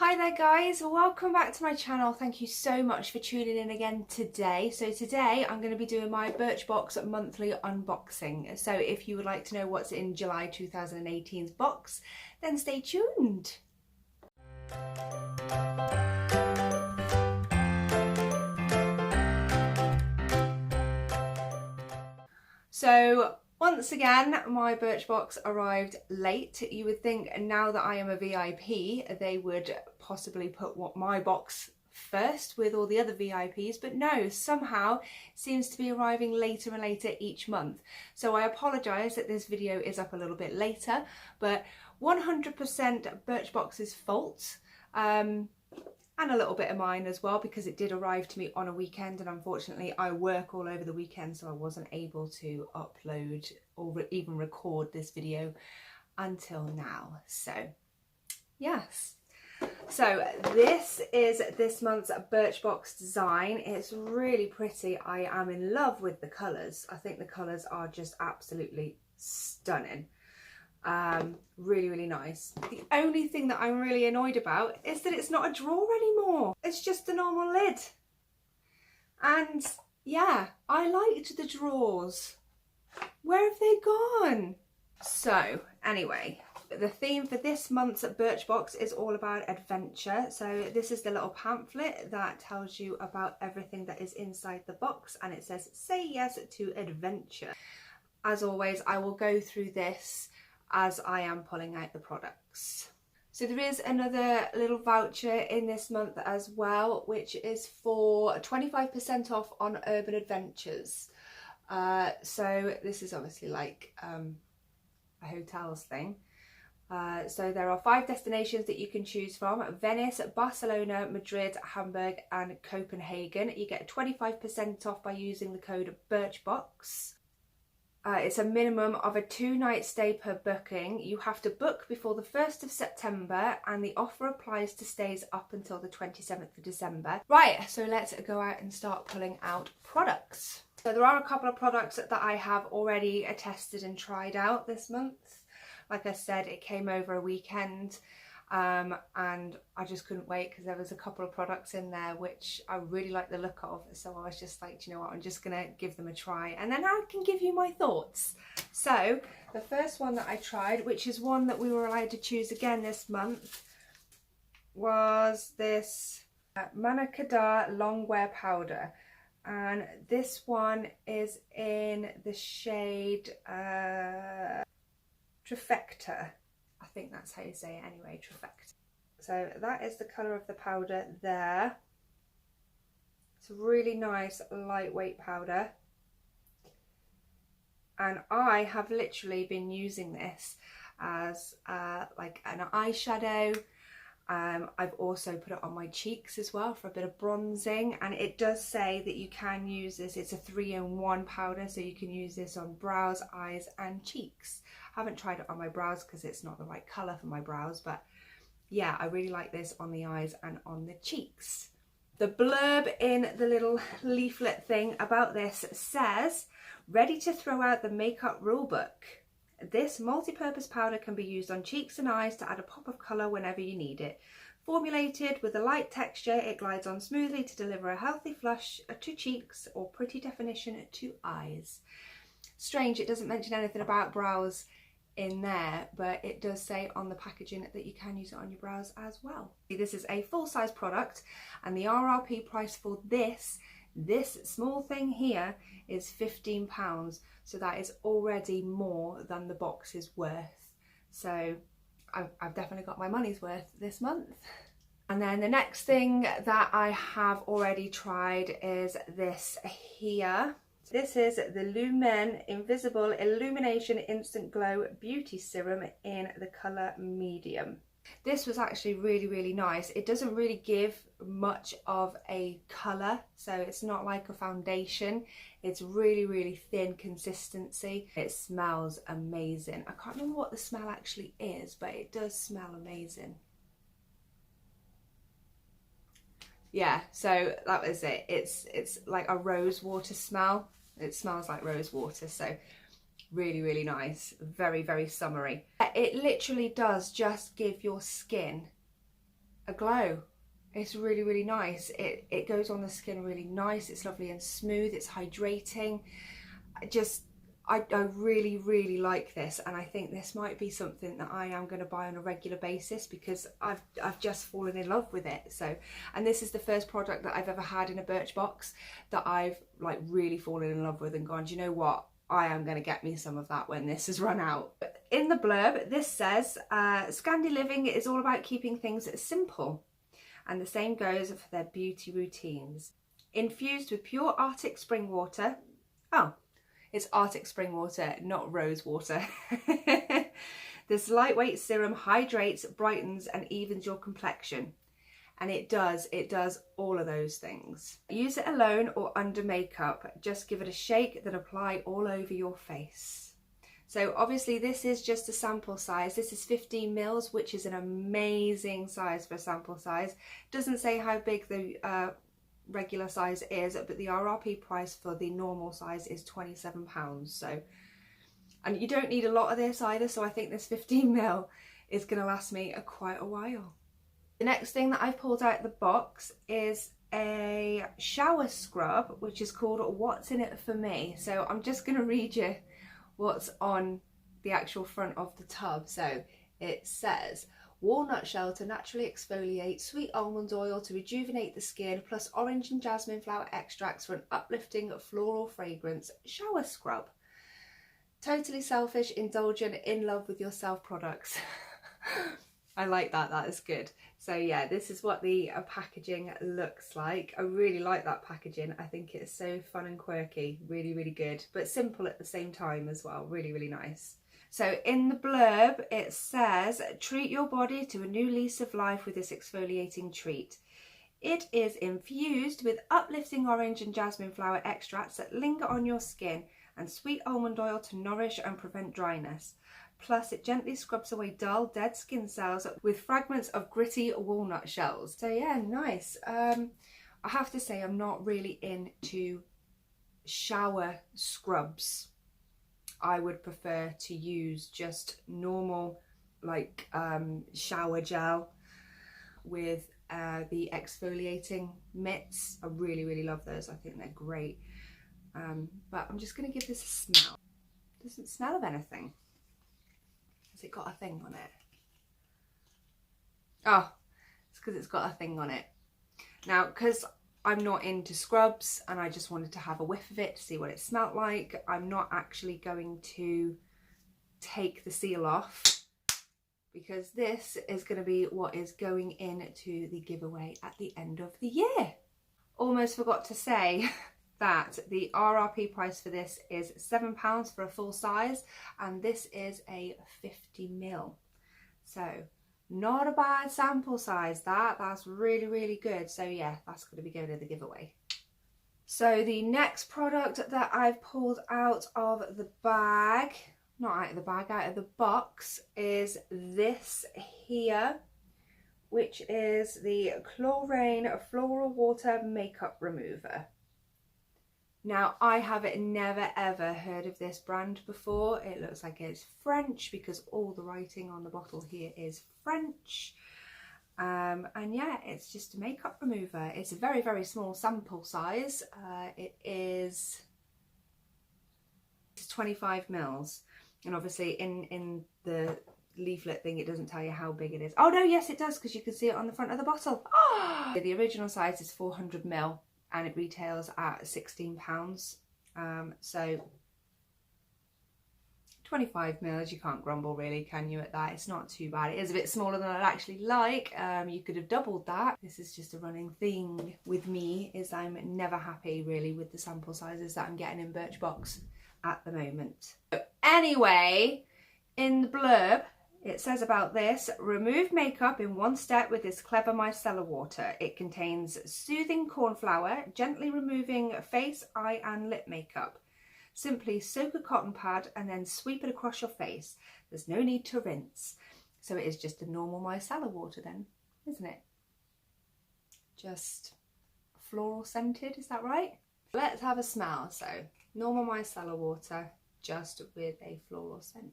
Hi there guys, welcome back to my channel. Thank you so much for tuning in again today. So today I'm going to be doing my Birchbox monthly unboxing. So if you would like to know what's in July 2018's box, then stay tuned. So once again, my Birchbox arrived late. You would think now that I am a VIP, they would possibly put my box first with all the other VIPs, but no, somehow it seems to be arriving later and later each month. So I apologise that this video is up a little bit later, but 100% Birchbox's fault. And a little bit of mine as well, because it did arrive to me on a weekend, and unfortunately I work all over the weekend, so I wasn't able to upload or even record this video until now. So yes, so this is this month's Birchbox design. It's really pretty. I am in love with the colours. I think the colours are just absolutely stunning. Really nice. The only thing that I'm really annoyed about is that it's not a drawer anymore. It's just a normal lid. And yeah, I liked the drawers. Where have they gone? So anyway, the theme for this month's Birchbox is all about adventure. So this is the little pamphlet that tells you about everything that is inside the box, and it says say yes to adventure. As always, I will go through this as I am pulling out the products. So there is another little voucher in this month as well, which is for 25% off on Urban Adventures. So this is obviously like a hotels thing. So there are 5 destinations that you can choose from: Venice, Barcelona, Madrid, Hamburg and Copenhagen. You get 25% off by using the code Birchbox. It's a minimum of a 2-night stay per booking. You have to book before the 1st of September, and the offer applies to stays up until the 27th of December. Right, so let's go out and start pulling out products. So there are a couple of products that I have already tested and tried out this month. Like I said, it came over a weekend. And I just couldn't wait because there was a couple of products in there which I really like the look of, so I was just like, you know what, I'm just gonna give them a try and then I can give you my thoughts. So the first one that I tried, which is one that we were allowed to choose again this month, was this Manakadar long wear powder, and this one is in the shade Trifecta. I think that's how you say it anyway, Trifecta. So that is the colour of the powder there. It's a really nice lightweight powder. And I have literally been using this as like an eyeshadow. I've also put it on my cheeks as well for a bit of bronzing, and it does say that you can use this. It's a 3-in-1 powder, so you can use this on brows, eyes and cheeks. I haven't tried it on my brows because it's not the right colour for my brows, but yeah, I really like this on the eyes and on the cheeks. The blurb in the little leaflet thing about this says, ready to throw out the makeup rulebook. This multi-purpose powder can be used on cheeks and eyes to add a pop of colour whenever you need it. Formulated with a light texture, it glides on smoothly to deliver a healthy flush to cheeks or pretty definition to eyes. Strange, it doesn't mention anything about brows in there, but it does say on the packaging that you can use it on your brows as well. This is a full-size product, and the RRP price for this small thing here is £15, so that is already more than the box is worth. So I've definitely got my money's worth this month. And then the next thing that I have already tried is this here. This is the Lumen Invisible Illumination Instant Glow Beauty Serum in the colour medium. This was actually really nice. It doesn't really give much of a colour, so it's not like a foundation. It's really thin consistency. It smells amazing. I can't remember what the smell actually is, but it does smell amazing. Yeah, so that was it. It's like a rose water smell. It smells like rose water, so really nice. Very summery. It literally does just give your skin a glow. It's really, really nice. It goes on the skin really nice. It's lovely and smooth. It's hydrating. I really, really like this, and I think this might be something that I am going to buy on a regular basis because I've just fallen in love with it. So, and this is the first product that I've ever had in a Birchbox that I've like really fallen in love with and gone, do you know what? I am going to get me some of that when this has run out. In the blurb, this says, Scandi Living is all about keeping things simple. And the same goes for their beauty routines. Infused with pure Arctic spring water. Oh, it's Arctic spring water, not rose water. This lightweight serum hydrates, brightens and evens your complexion. And it does all of those things. Use it alone or under makeup. Just give it a shake, then apply all over your face. So obviously this is just a sample size. This is 15 mils, which is an amazing size for a sample size. Doesn't say how big the regular size is, but the RRP price for the normal size is £27. So, and you don't need a lot of this either. So I think this 15 mil is going to last me quite a while. The next thing that I've pulled out of the box is a shower scrub, which is called What's In It For Me. So I'm just going to read you what's on the actual front of the tub. So it says, walnut shell to naturally exfoliate, sweet almond oil to rejuvenate the skin, plus orange and jasmine flower extracts for an uplifting floral fragrance shower scrub. Totally selfish, indulgent, in love with yourself products. I like that, that is good. So yeah, this is what the packaging looks like. I really like that packaging. I think it's so fun and quirky, really, really good, but simple at the same time as well. Really, really nice. So in the blurb, it says, treat your body to a new lease of life with this exfoliating treat. It is infused with uplifting orange and jasmine flower extracts that linger on your skin and sweet almond oil to nourish and prevent dryness. Plus it gently scrubs away dull, dead skin cells with fragments of gritty walnut shells. So yeah, nice. I have to say I'm not really into shower scrubs. I would prefer to use just normal like shower gel with the exfoliating mitts. I really, really love those. I think they're great. But I'm just going to give this a smell. It doesn't smell of anything. Has it got a thing on it? Oh, it's because it's got a thing on it. Now, because I'm not into scrubs and I just wanted to have a whiff of it to see what it smelled like, I'm not actually going to take the seal off because this is going to be what is going into the giveaway at the end of the year. Almost forgot to say that the RRP price for this is £7 for a full size, and this is a 50 ml. So not a bad sample size. That's really, really good. So yeah, that's going to be going in the giveaway. So the next product that I've pulled out of the bag, not out of the bag, out of the box, is this here, which is the Chlorine Floral Water Makeup Remover. Now, I have never ever heard of this brand before. It looks like it's French because all the writing on the bottle here is French. And yeah, it's just a makeup remover. It's a very, very small sample size. It is 25 mils. And obviously in the leaflet thing, it doesn't tell you how big it is. Oh no, yes it does, because you can see it on the front of the bottle. Oh! The original size is 400 ml. And it retails at £16. So 25 mils, you can't grumble really, can you, at that? It's not too bad. It is a bit smaller than I'd actually like. You could have doubled that. This is just a running thing with me, is I'm never happy really with the sample sizes that I'm getting in Birchbox at the moment. So anyway, in the blurb, it says about this, remove makeup in one step with this clever micellar water. It contains soothing cornflower, gently removing face, eye and lip makeup. Simply soak a cotton pad and then sweep it across your face. There's no need to rinse. So it is just a normal micellar water then, isn't it? Just floral scented, is that right? Let's have a smell. So normal micellar water, just with a floral scent.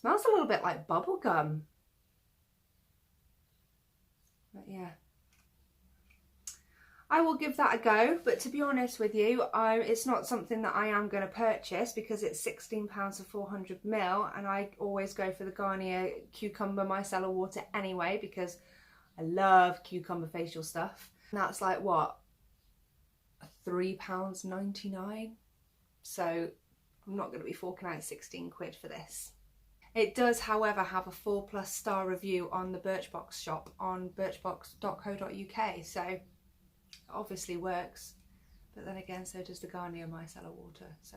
Smells a little bit like bubble gum. yeah, I will give that a go, but to be honest with you, it's not something that I am going to purchase because it's £16 for 400ml, and I always go for the Garnier Cucumber Micellar Water anyway because I love cucumber facial stuff. And that's like, what, £3.99? So I'm not going to be forking out 16 quid for this. It does, however, have a 4+ star review on the Birchbox shop on birchbox.co.uk, so it obviously works. But then again, so does the Garnier Micellar Water. So,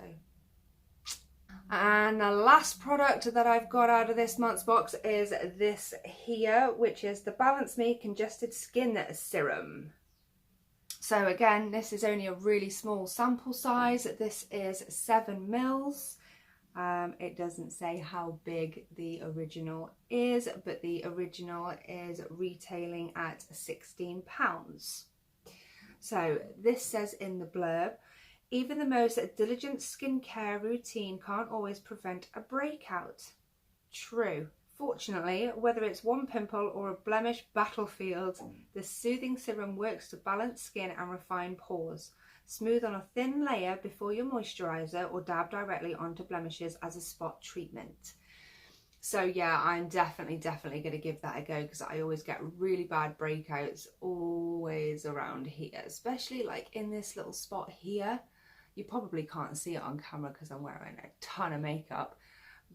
and the last product that I've got out of this month's box is this here, which is the Balance Me Congested Skin Serum. So again, this is only a really small sample size. This is 7ml. It doesn't say how big the original is, but the original is retailing at £16. So this says in the blurb, even the most diligent skincare routine can't always prevent a breakout. True. Fortunately, whether it's one pimple or a blemish battlefield, the soothing serum works to balance skin and refine pores. Smooth on a thin layer before your moisturiser or dab directly onto blemishes as a spot treatment. So yeah, I'm definitely going to give that a go because I always get really bad breakouts always around here, especially like in this little spot here. You probably can't see it on camera because I'm wearing a ton of makeup,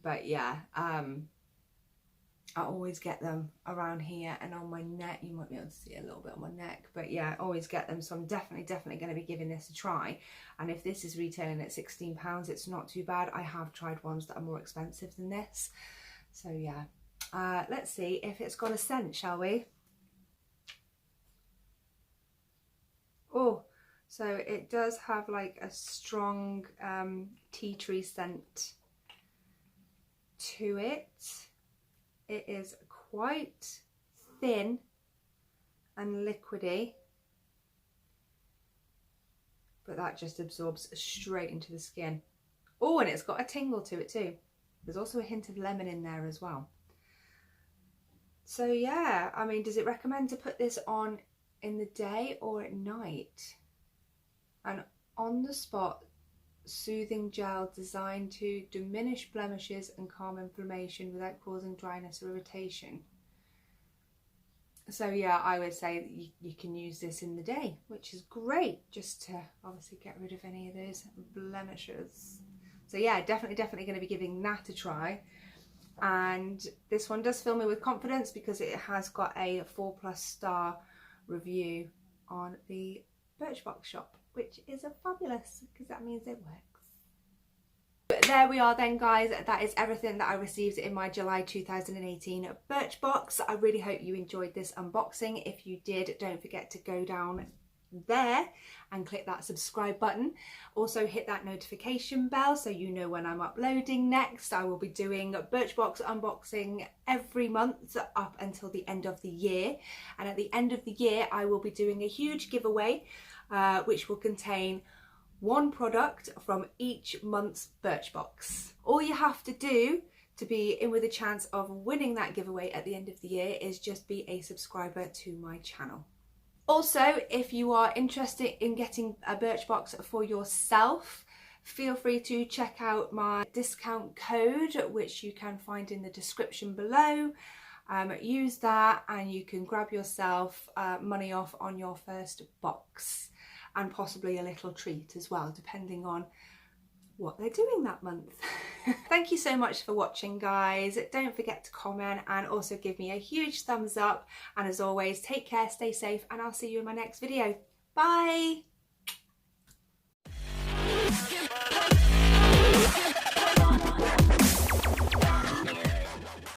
but yeah, I always get them around here and on my neck. You might be able to see a little bit on my neck, but yeah, I always get them. So I'm definitely going to be giving this a try. And if this is retailing at £16, it's not too bad. I have tried ones that are more expensive than this. So yeah, let's see if it's got a scent, shall we? Oh, so it does have like a strong tea tree scent to it. It is quite thin and liquidy, but that just absorbs straight into the skin. Oh, and it's got a tingle to it too. There's also a hint of lemon in there as well. So yeah, I mean, does it recommend to put this on in the day or at night? And on the spot soothing gel designed to diminish blemishes and calm inflammation without causing dryness or irritation. So yeah, I would say that you can use this in the day, which is great, just to obviously get rid of any of those blemishes. So yeah, definitely going to be giving that a try. And this one does fill me with confidence because it has got a 4+ star review on the Birchbox shop, which is fabulous because that means it works. But there we are then, guys. That is everything that I received in my July 2018 Birchbox. I really hope you enjoyed this unboxing. If you did, don't forget to go down there and click that subscribe button. Also hit that notification bell so you know when I'm uploading next. I will be doing Birchbox unboxing every month up until the end of the year, and at the end of the year I will be doing a huge giveaway which will contain one product from each month's Birchbox. All you have to do to be in with a chance of winning that giveaway at the end of the year is just be a subscriber to my channel. Also, if you are interested in getting a Birchbox for yourself, feel free to check out my discount code, which you can find in the description below. Use that and you can grab yourself money off on your first box, and possibly a little treat as well, depending on what they're doing that month. Thank you so much for watching, guys. Don't forget to comment and also give me a huge thumbs up. And as always, take care, stay safe, and I'll see you in my next video. Bye!